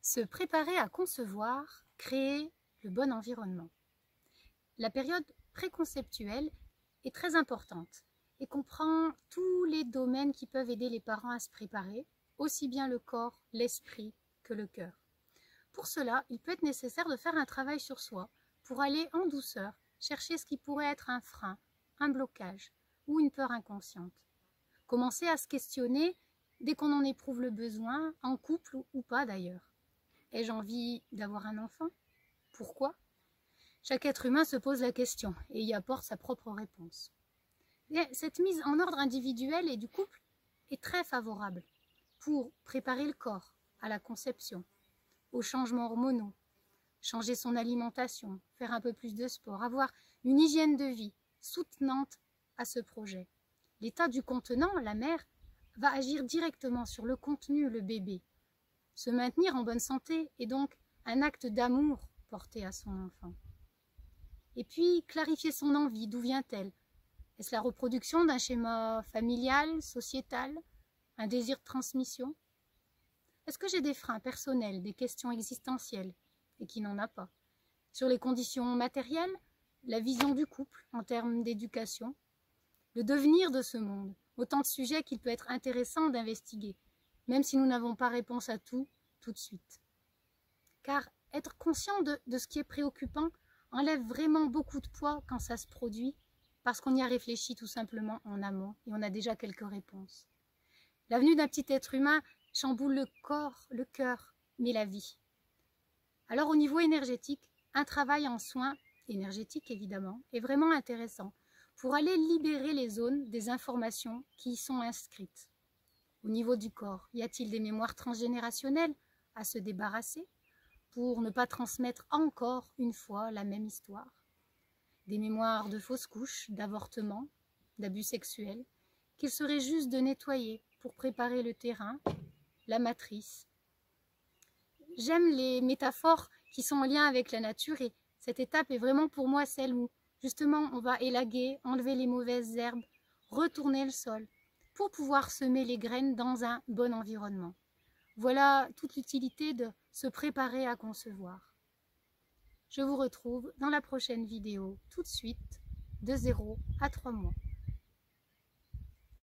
Se préparer à concevoir, créer le bon environnement. La période préconceptuelle est très importante et comprend tous les domaines qui peuvent aider les parents à se préparer, aussi bien le corps, l'esprit que le cœur. Pour cela, il peut être nécessaire de faire un travail sur soi pour aller en douceur chercher ce qui pourrait être un frein, un blocage ou une peur inconsciente. Commencer à se questionner dès qu'on en éprouve le besoin, en couple ou pas d'ailleurs. Ai-je envie d'avoir un enfant? Pourquoi? Chaque être humain se pose la question et y apporte sa propre réponse. Et cette mise en ordre individuel et du couple est très favorable pour préparer le corps à la conception, aux changements hormonaux, changer son alimentation, faire un peu plus de sport, avoir une hygiène de vie soutenante à ce projet. L'état du contenant, la mère, va agir directement sur le contenu, le bébé. Se maintenir en bonne santé est donc un acte d'amour porté à son enfant. Et puis, clarifier son envie, d'où vient-elle? Est-ce la reproduction d'un schéma familial, sociétal, un désir de transmission? Est-ce que j'ai des freins personnels, des questions existentielles, et qui n'en a pas? Sur les conditions matérielles, la vision du couple en termes d'éducation, le devenir de ce monde, autant de sujets qu'il peut être intéressant d'investiguer, même si nous n'avons pas réponse à tout de suite. Car être conscient de ce qui est préoccupant enlève vraiment beaucoup de poids quand ça se produit, parce qu'on y a réfléchi tout simplement en amont et on a déjà quelques réponses. La venue d'un petit être humain chamboule le corps, le cœur, mais la vie. Alors au niveau énergétique, un travail en soins énergétiques évidemment est vraiment intéressant pour aller libérer les zones des informations qui y sont inscrites. Au niveau du corps, y a-t-il des mémoires transgénérationnelles à se débarrasser pour ne pas transmettre encore une fois la même histoire? Des mémoires de fausses couches, d'avortement, d'abus sexuels, qu'il serait juste de nettoyer pour préparer le terrain, la matrice. J'aime les métaphores qui sont en lien avec la nature et cette étape est vraiment pour moi celle où justement on va élaguer, enlever les mauvaises herbes, retourner le sol pour pouvoir semer les graines dans un bon environnement. Voilà toute l'utilité de se préparer à concevoir. Je vous retrouve dans la prochaine vidéo tout de suite, de 0 à 3 mois.